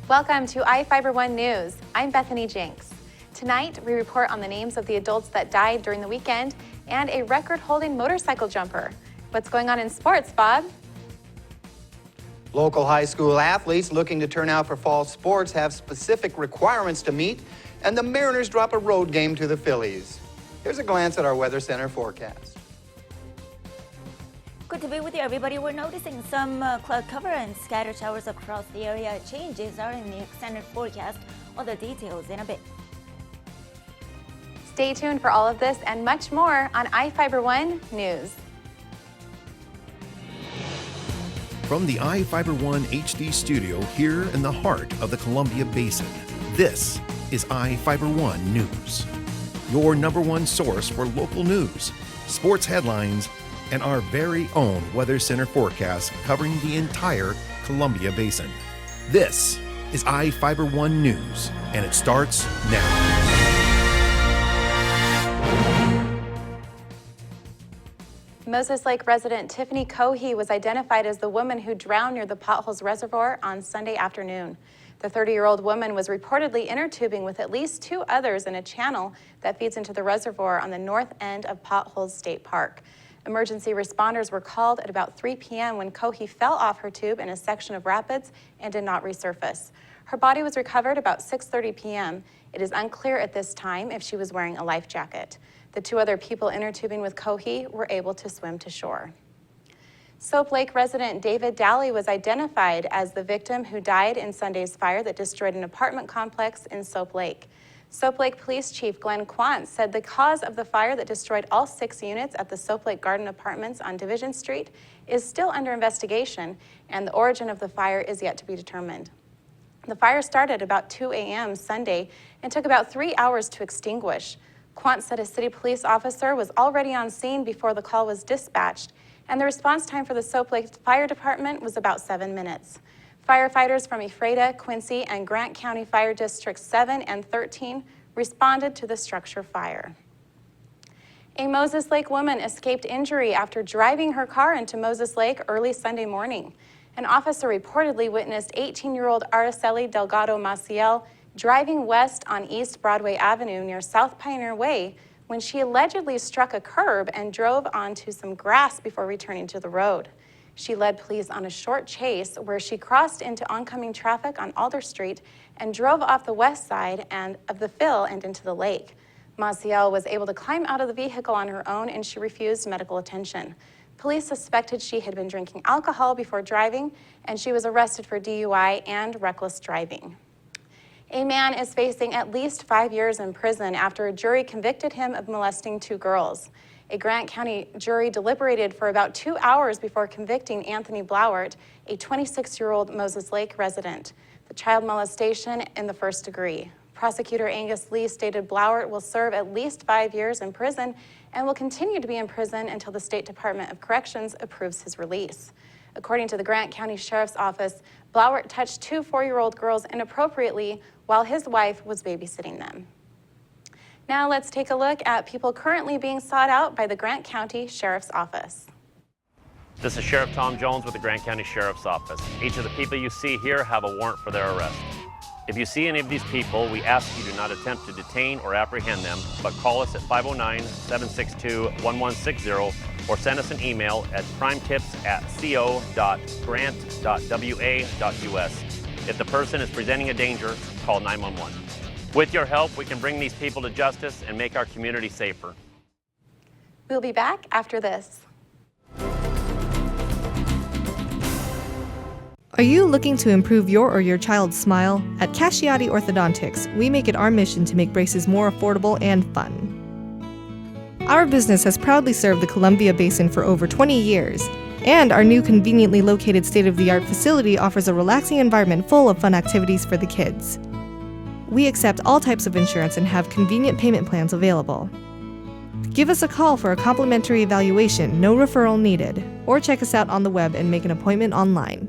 Welcome to iFiber One News. I'm Bethany Jinks. Tonight, we report on the names of the adults that died during the weekend and a record-holding motorcycle jumper. What's going on in sports, Bob? Local high school athletes looking to turn out for fall sports have specific requirements to meet, and the Mariners drop a road game to the Phillies. Here's a glance at our Weather Center forecast. Good to be with you, everybody. We're noticing some cloud cover and scattered showers across the area. Changes are in the extended forecast. All the details in a bit. Stay tuned for all of this and much more on iFiber One News. From the iFiber One HD studio here in the heart of the Columbia Basin, this is iFiber One News. Your #1 source for local news, sports headlines, and our very own Weather Center forecast covering the entire Columbia Basin. This is iFiber One News, and it starts now. Moses Lake resident Tiffany Cohey was identified as the woman who drowned near the Potholes Reservoir on Sunday afternoon. The 30-year-old woman was reportedly inner tubing with at least 2 others in a channel that feeds into the reservoir on the north end of Potholes State Park. Emergency responders were called at about 3 p.m. when Cohey fell off her tube in a section of rapids and did not resurface. Her body was recovered about 6:30 p.m. It is unclear at this time if she was wearing a life jacket. The 2 other people inner tubing with Cohey were able to swim to shore. Soap Lake resident David Daly was identified as the victim who died in Sunday's fire that destroyed an apartment complex in Soap Lake. Soap Lake Police Chief Glenn Quantz said the cause of the fire that destroyed all 6 units at the Soap Lake Garden Apartments on Division Street is still under investigation, and the origin of the fire is yet to be determined. The fire started about 2 a.m. Sunday and took about 3 hours to extinguish. Quantz said a city police officer was already on scene before the call was dispatched, and the response time for the Soap Lake Fire Department was about 7 minutes. Firefighters from Ephrata, Quincy, and Grant County Fire Districts 7 and 13 responded to the structure fire. A Moses Lake woman escaped injury after driving her car into Moses Lake early Sunday morning. An officer reportedly witnessed 18-year-old Araceli Delgado Maciel driving west on East Broadway Avenue near South Pioneer Way when she allegedly struck a curb and drove onto some grass before returning to the road. She led police on a short chase where she crossed into oncoming traffic on Alder Street and drove off the west side of the fill and into the lake. Maciel was able to climb out of the vehicle on her own, and she refused medical attention. Police suspected she had been drinking alcohol before driving, and she was arrested for DUI and reckless driving. A man is facing at least 5 years in prison after a jury convicted him of molesting 2 girls. A Grant County jury deliberated for about 2 hours before convicting Anthony Blauert, a 26-year-old Moses Lake resident, the child molestation in the first degree. Prosecutor Angus Lee stated Blauert will serve at least 5 years in prison and will continue to be in prison until the State Department of Corrections approves his release. According to the Grant County Sheriff's Office, Blauert touched 2 4-year-old girls inappropriately while his wife was babysitting them. Now let's take a look at people currently being sought out by the Grant County Sheriff's Office. This is Sheriff Tom Jones with the Grant County Sheriff's Office. Each of the people you see here have a warrant for their arrest. If you see any of these people, we ask you do not attempt to detain or apprehend them, but call us at 509-762-1160 or send us an email at crimetips@co.grant.wa.us. If the person is presenting a danger, call 911. With your help, we can bring these people to justice and make our community safer. We'll be back after this. Are you looking to improve your or your child's smile? At Casciati Orthodontics, we make it our mission to make braces more affordable and fun. Our business has proudly served the Columbia Basin for over 20 years, and our new conveniently located state-of-the-art facility offers a relaxing environment full of fun activities for the kids. We accept all types of insurance and have convenient payment plans available. Give us a call for a complimentary evaluation, no referral needed, or check us out on the web and make an appointment online.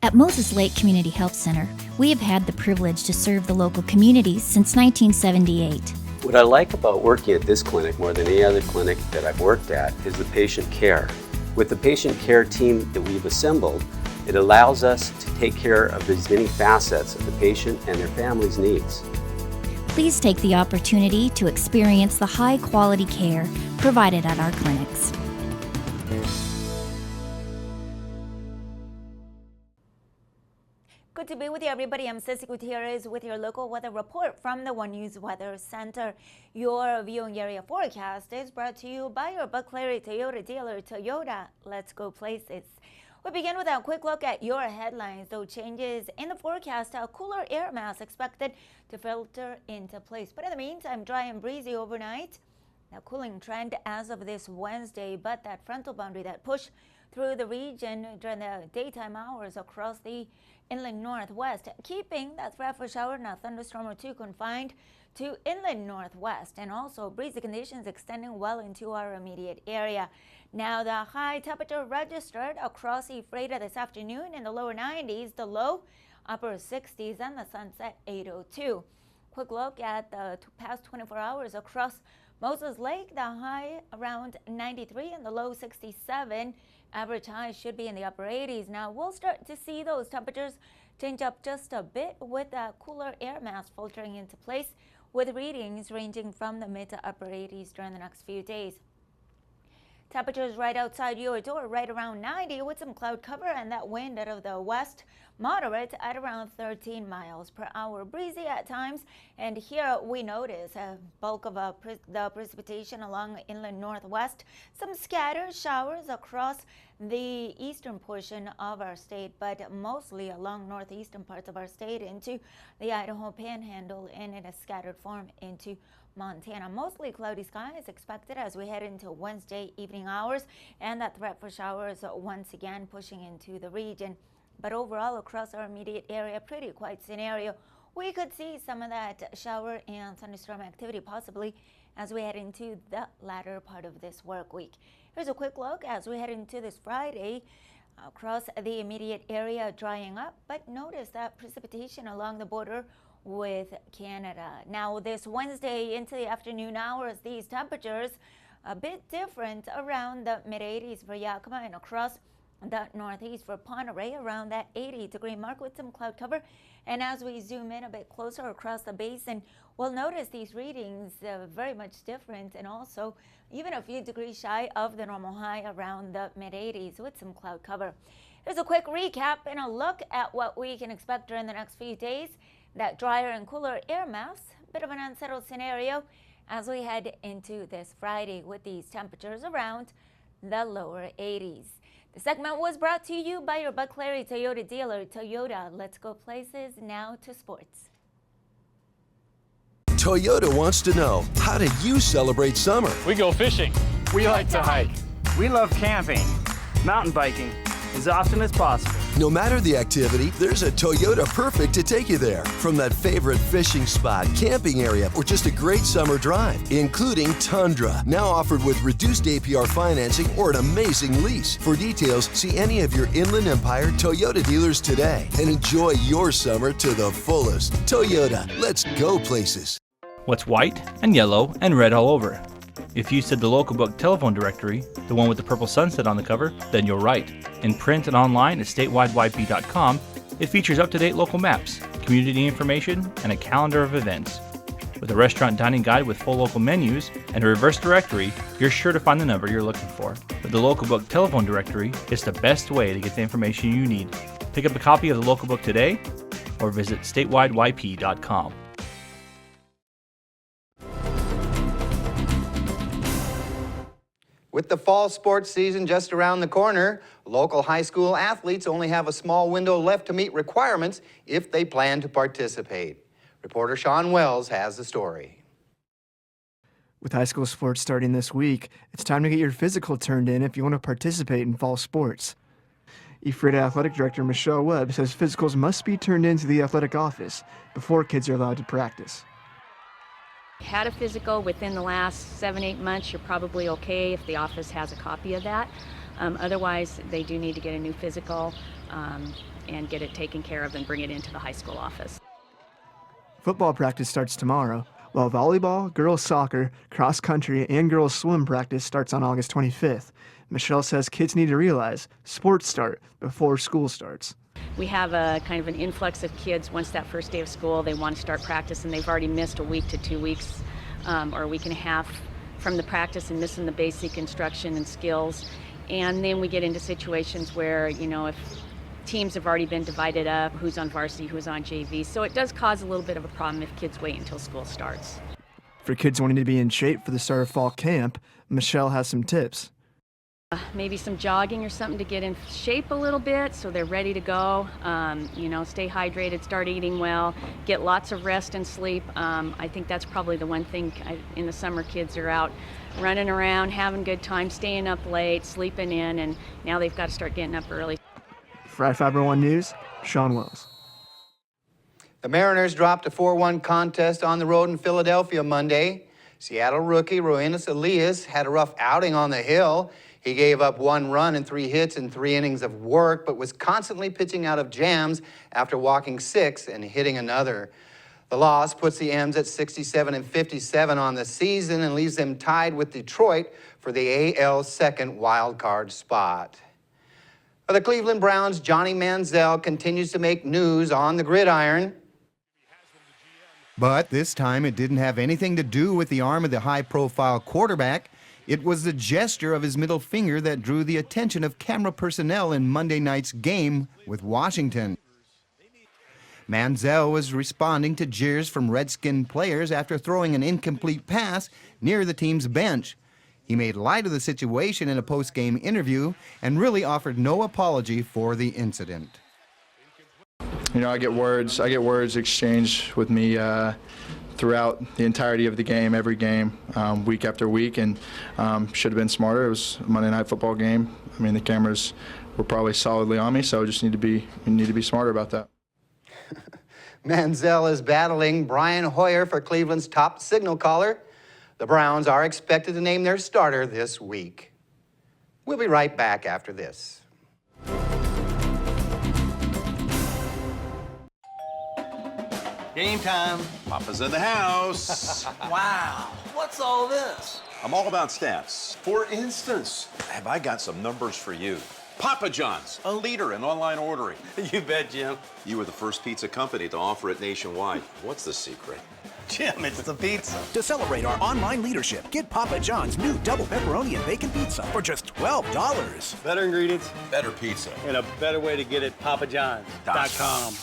At Moses Lake Community Health Center, we have had the privilege to serve the local community since 1978. What I like about working at this clinic more than any other clinic that I've worked at is the patient care. With the patient care team that we've assembled, It allows us to take care of as many facets of the patient and their family's needs. Please take the opportunity to experience the high-quality care provided at our clinics. Good to be with you, everybody. I'm Ceci Gutierrez with your local weather report from the One News Weather Center. Your viewing area forecast is brought to you by your Buck Larry Toyota dealer, Toyota. Let's go places. We begin with a quick look at your headlines. Though changes in the forecast, a cooler air mass expected to filter into place. But in the meantime, dry and breezy overnight. A cooling trend as of this Wednesday, but that frontal boundary that pushed through the region during the daytime hours across the inland northwest, keeping that threat for shower and a thunderstorm or two confined to inland northwest, and also breezy conditions extending well into our immediate area. Now the high temperature registered across Ephrata this afternoon in the lower 90s, the low upper 60s, and the sunset 8:02. Quick look at the past 24 hours across Moses Lake, the high around 93 and the low 67. Average high should be in the upper 80s. Now we'll start to see those temperatures change up just a bit with that cooler air mass filtering into place, with readings ranging from the mid to upper 80s during the next few days. Temperatures right outside your door, right around 90 with some cloud cover and that wind out of the west, moderate at around 13 miles per hour. Breezy at times, and here we notice a bulk of the precipitation along inland northwest. Some scattered showers across the eastern portion of our state, but mostly along northeastern parts of our state into the Idaho Panhandle and in a scattered form into Montana. Mostly cloudy skies expected as we head into Wednesday evening hours, and that threat for showers once again pushing into the region. But overall across our immediate area, pretty quiet scenario. We could see some of that shower and thunderstorm activity possibly as we head into the latter part of this work week. Here's a quick look as we head into this Friday. Across the immediate area drying up, but notice that precipitation along the border with Canada. Now this Wednesday into the afternoon hours, these temperatures a bit different around the mid-80s for Yakima and across the northeast for Ponderay around that 80-degree mark with some cloud cover. And as we zoom in a bit closer across the basin, we'll notice these readings very much different, and also even a few degrees shy of the normal high around the mid-80s with some cloud cover. Here's a quick recap and a look at what we can expect during the next few days. That drier and cooler air mass, bit of an unsettled scenario as we head into this Friday with these temperatures around the lower 80s. The segment was brought to you by your Buck Larry Toyota dealer, Toyota. Let's go places. Now to sports. Toyota wants to know, how do you celebrate summer? We go fishing. We like to hike. We love camping, mountain biking, as often as possible. No matter the activity, there's a Toyota perfect to take you there. From that favorite fishing spot, camping area, or just a great summer drive, including Tundra. Now offered with reduced APR financing or an amazing lease. For details, see any of your Inland Empire Toyota dealers today and enjoy your summer to the fullest. Toyota, let's go places. What's white and yellow and red all over? If you said the local book telephone directory, the one with the purple sunset on the cover, then you're right. In print and online at statewideyp.com, it features up-to-date local maps, community information, and a calendar of events. With a restaurant dining guide with full local menus and a reverse directory, you're sure to find the number you're looking for. With the local book telephone directory, it's the best way to get the information you need. Pick up a copy of the local book today or visit statewideyp.com. With the fall sports season just around the corner, local high school athletes only have a small window left to meet requirements if they plan to participate. Reporter Sean Wells has the story. With high school sports starting this week, it's time to get your physical turned in if you want to participate in fall sports. Ephrata Athletic Director Michelle Webb says physicals must be turned into the athletic office before kids are allowed to practice. Had a physical within the last 7-8 months, you're probably okay if the office has a copy of that. Otherwise, they do need to get a new physical and get it taken care of and bring it into the high school office. Football practice starts tomorrow. while volleyball, girls soccer, cross country, and girls swim practice starts on August 25th. Michelle says kids need to realize sports start before school starts. We have a kind of an influx of kids once that first day of school. They want to start practice and they've already missed a week to 2 weeks or a week and a half from the practice and missing the basic instruction and skills. And then we get into situations where, you know, if teams have already been divided up, who's on varsity, who's on JV. So it does cause a little bit of a problem if kids wait until school starts. For kids wanting to be in shape for the start of fall camp, Michelle has some tips. Maybe some jogging or something to get in shape a little bit so they're ready to go. You know, stay hydrated, start eating well, get lots of rest and sleep. I think that's probably the one thing in the summer. Kids are out running around, having a good time, staying up late, sleeping in, and now they've got to start getting up early. For iFiber1 News, Sean Wells. The Mariners dropped a 4-1 contest on the road in Philadelphia Monday. Seattle rookie Roenis Elias had a rough outing on the hill. He gave up 1 run and 3 hits in 3 innings of work, but was constantly pitching out of jams after walking 6 and hitting another. The loss puts the M's at 67-57 on the season and leaves them tied with Detroit for the AL second wild card spot. For the Cleveland Browns, Johnny Manziel continues to make news on the gridiron. But this time it didn't have anything to do with the arm of the high-profile quarterback. It was the gesture of his middle finger that drew the attention of camera personnel in Monday night's game with Washington. Manziel was responding to jeers from Redskin players after throwing an incomplete pass near the team's bench. He made light of the situation in a post-game interview and really offered no apology for the incident. You know, I get words exchanged with me throughout the entirety of the game, every game, week after week, and should have been smarter. It was a Monday Night Football game. I mean, the cameras were probably solidly on me, so just need to be smarter about that. Manziel is battling Brian Hoyer for Cleveland's top signal caller. The Browns are expected to name their starter this week. We'll be right back after this. Game time. Papa's in the house. Wow, what's all this? I'm all about stats. For instance, have I got some numbers for you? Papa John's, a leader in online ordering. You bet, Jim. You were the first pizza company to offer it nationwide. What's the secret? Jim, it's the pizza. To celebrate our online leadership, get Papa John's new double pepperoni and bacon pizza for just $12. Better ingredients, Better pizza. and a better way to get it, papajohns.com.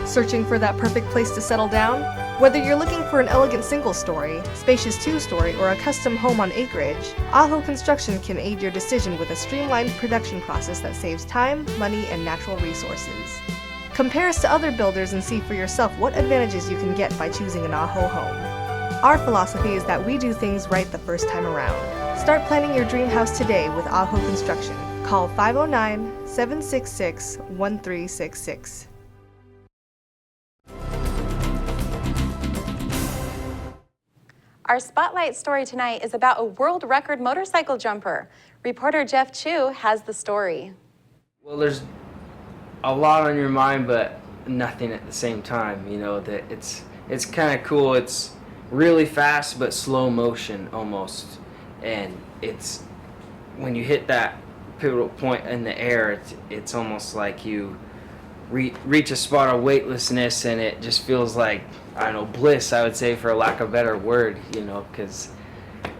Searching for that perfect place to settle down? Whether you're looking for an elegant single-story, spacious two-story, or a custom home on acreage, Aho Construction can aid your decision with a streamlined production process that saves time, money, and natural resources. Compare us to other builders and see for yourself what advantages you can get by choosing an Aho home. Our philosophy is that we do things right the first time around. Start planning your dream house today with Aho Construction. Call 509-766-1366. Our spotlight story tonight is about a world record motorcycle jumper. Reporter Jeff Chu has the story. Well, there's a lot on your mind, but nothing at the same time. You know, that it's kind of cool. It's really fast, but slow motion almost. And it's when you hit that pivotal point in the air, it's almost like you reach a spot of weightlessness, and it just feels like, I don't know, bliss, I would say, for lack of a better word, you know, because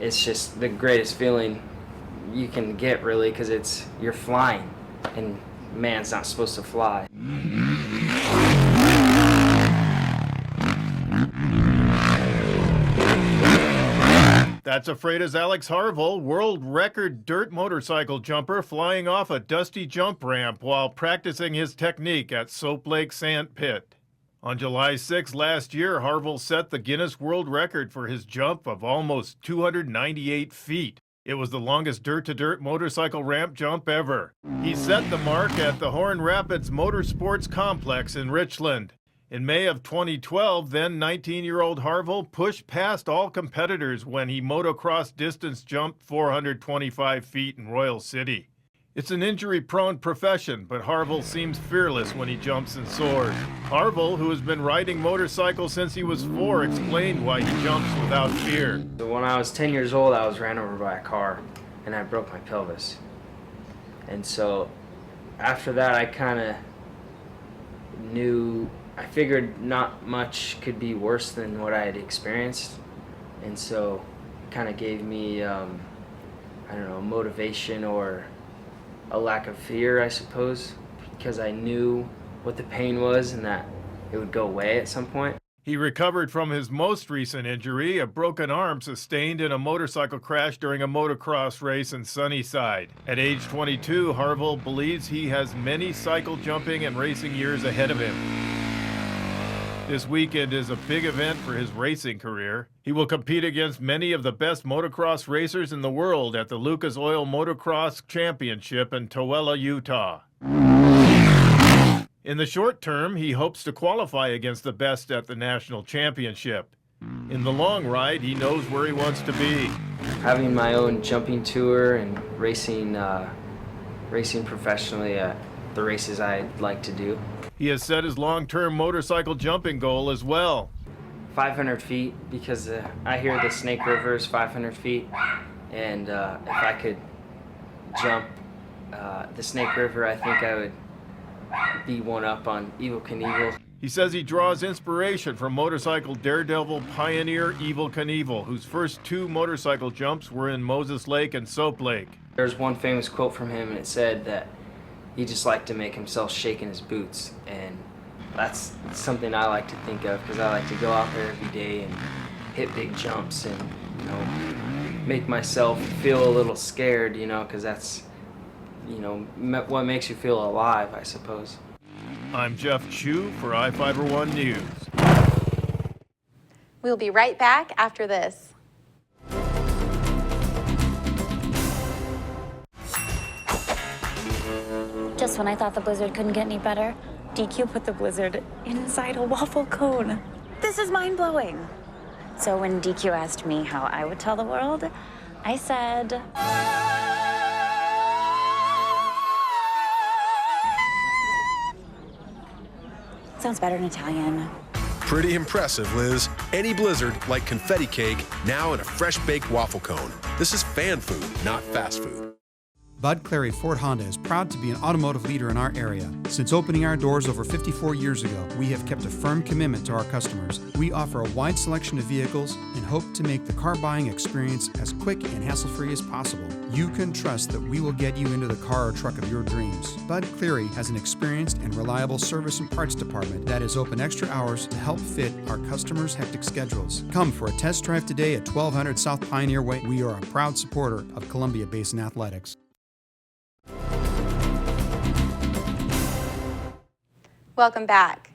it's just the greatest feeling you can get, really, because you're flying, and man's not supposed to fly. That's Afraida's Alex Harville, world record dirt motorcycle jumper, flying off a dusty jump ramp while practicing his technique at Soap Lake Sand Pit. On July 6 last year, Harville set the Guinness World Record for his jump of almost 298 feet. It was the longest dirt-to-dirt motorcycle ramp jump ever. He set the mark at the Horn Rapids Motorsports Complex in Richland. In May of 2012, then 19-year-old Harville pushed past all competitors when he motocross distance jumped 425 feet in Royal City. It's an injury-prone profession, but Harville seems fearless when he jumps and soars. Harville, who has been riding motorcycles since he was 4, explained why he jumps without fear. So when I was 10 years old, I was ran over by a car, and I broke my pelvis. And so after that, I kind of knew, I figured not much could be worse than what I had experienced. And so it kind of gave me, I don't know, motivation or a lack of fear, I suppose, because I knew what the pain was and that it would go away at some point. He recovered from his most recent injury, a broken arm sustained in a motorcycle crash during a motocross race in Sunnyside. At age 22, Harville believes he has many cycle jumping and racing years ahead of him. This weekend is a big event for his racing career. He will compete against many of the best motocross racers in the world at the Lucas Oil Motocross Championship in Tooele, Utah. In the short term, he hopes to qualify against the best at the national championship. In the long ride, he knows where he wants to be. Having my own jumping tour and racing professionally at the races I'd like to do. He has set his long-term motorcycle jumping goal as well. 500 feet, because I hear the Snake River is 500 feet, and if I could jump the Snake River, I think I would be one up on Evel Knievel. He says he draws inspiration from motorcycle daredevil pioneer Evel Knievel, whose first 2 motorcycle jumps were in Moses Lake and Soap Lake. There's one famous quote from him, and it said that he just liked to make himself shake in his boots, and that's something I like to think of, because I like to go out there every day and hit big jumps and, you know, make myself feel a little scared, you know, because that's, you know, what makes you feel alive, I suppose. I'm Jeff Chu for iFiber1 News. We'll be right back after this. Just when I thought the blizzard couldn't get any better, DQ put the blizzard inside a waffle cone. This is mind-blowing. So when DQ asked me how I would tell the world, I said... Sounds better in Italian. Pretty impressive, Liz. Any blizzard, like confetti cake, now in a fresh-baked waffle cone. This is fan food, not fast food. Bud Clary Ford Honda is proud to be an automotive leader in our area. Since opening our doors over 54 years ago, we have kept a firm commitment to our customers. We offer a wide selection of vehicles and hope to make the car buying experience as quick and hassle-free as possible. You can trust that we will get you into the car or truck of your dreams. Bud Cleary has an experienced and reliable service and parts department that is open extra hours to help fit our customers' hectic schedules. Come for a test drive today at 1200 South Pioneer Way. We are a proud supporter of Columbia Basin Athletics. Welcome back.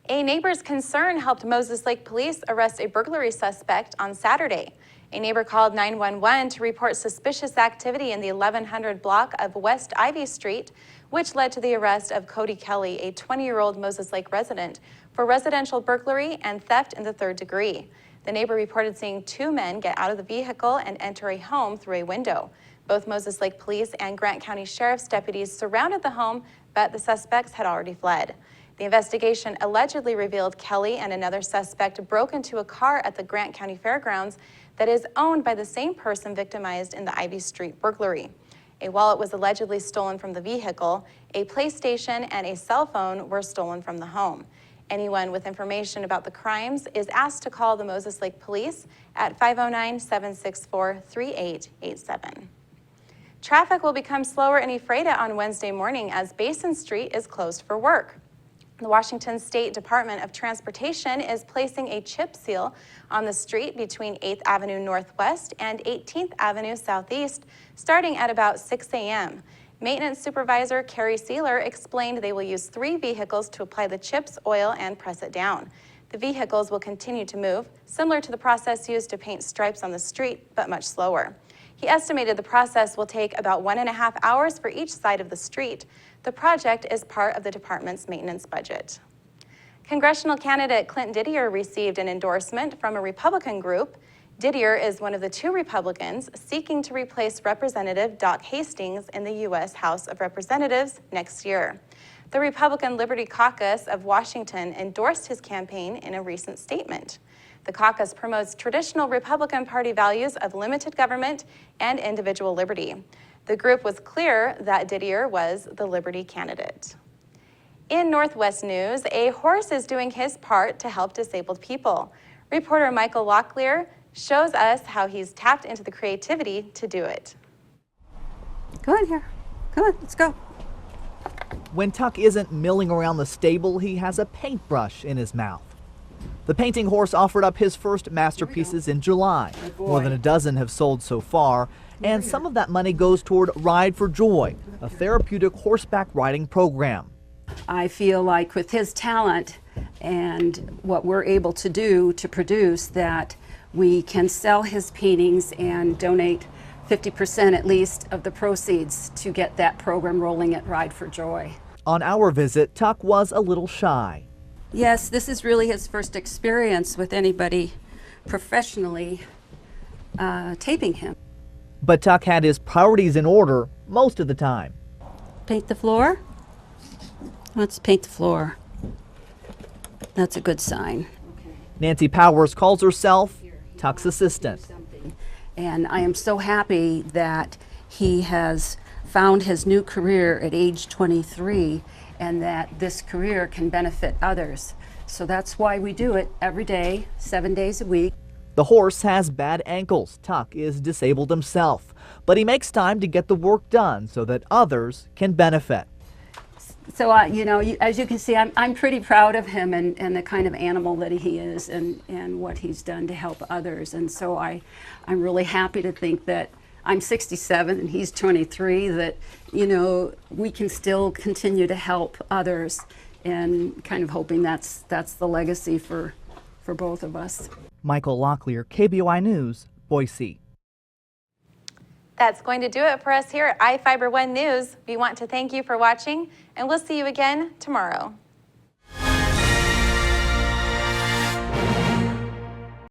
A neighbor's concern helped Moses Lake Police arrest a burglary suspect on Saturday. A neighbor called 911 to report suspicious activity in the 1100 block of West Ivy Street, which led to the arrest of Cody Kelly, a 20-year-old Moses Lake resident, for residential burglary and theft in the 3rd degree. The neighbor reported seeing 2 men get out of the vehicle and enter a home through a window. Both Moses Lake Police and Grant County Sheriff's deputies surrounded the home, but the suspects had already fled. The investigation allegedly revealed Kelly and another suspect broke into a car at the Grant County Fairgrounds that is owned by the same person victimized in the Ivy Street burglary. A wallet was allegedly stolen from the vehicle. A PlayStation and a cell phone were stolen from the home. Anyone with information about the crimes is asked to call the Moses Lake Police at 509-764-3887. Traffic will become slower in Ephrata on Wednesday morning as Basin Street is closed for work. The Washington State Department of Transportation is placing a chip seal on the street between 8th Avenue Northwest and 18th Avenue Southeast, starting at about 6 a.m. Maintenance Supervisor Carrie Sealer explained they will use 3 vehicles to apply the chips, oil, and press it down. The vehicles will continue to move, similar to the process used to paint stripes on the street, but much slower. He estimated the process will take about 1.5 hours for each side of the street. The project is part of the department's maintenance budget. Congressional candidate Clint Didier received an endorsement from a Republican group. Didier is one of the 2 Republicans seeking to replace Representative Doc Hastings in the U.S. House of Representatives next year. The Republican Liberty Caucus of Washington endorsed his campaign in a recent statement. The caucus promotes traditional Republican Party values of limited government and individual liberty. The group was clear that Didier was the Liberty candidate. In Northwest news, a horse is doing his part to help disabled people. Reporter Michael Locklear shows us how he's tapped into the creativity to do it. Come on here. Come on, let's go. When Tuck isn't milling around the stable, he has a paintbrush in his mouth. The painting horse offered up his first masterpieces in July. More than a dozen have sold so far, and some of that money goes toward Ride for Joy, a therapeutic horseback riding program. I feel like with his talent and what we're able to do to produce, that we can sell his paintings and donate 50% at least of the proceeds to get that program rolling at Ride for Joy. On our visit, Tuck was a little shy. Yes, this is really his first experience with anybody professionally taping him. But Tuck had his priorities in order most of the time. Paint the floor? Let's paint the floor. That's a good sign. Nancy Powers calls herself Tuck's assistant. And I am so happy that he has found his new career at age 23 and that this career can benefit others. So that's why we do it every day, 7 days a week. The horse has bad ankles. Tuck is disabled himself, but he makes time to get the work done so that others can benefit. So, you know, as you can see, I'm pretty proud of him and the kind of animal that he is and what he's done to help others. And so I'm really happy to think that I'm 67 and he's 23, that, you know, we can still continue to help others, and kind of hoping that's the legacy for both of us. Michael Locklear, KBOI News, Boise. That's going to do it for us here at iFiber One News. We want to thank you for watching, and we'll see you again tomorrow.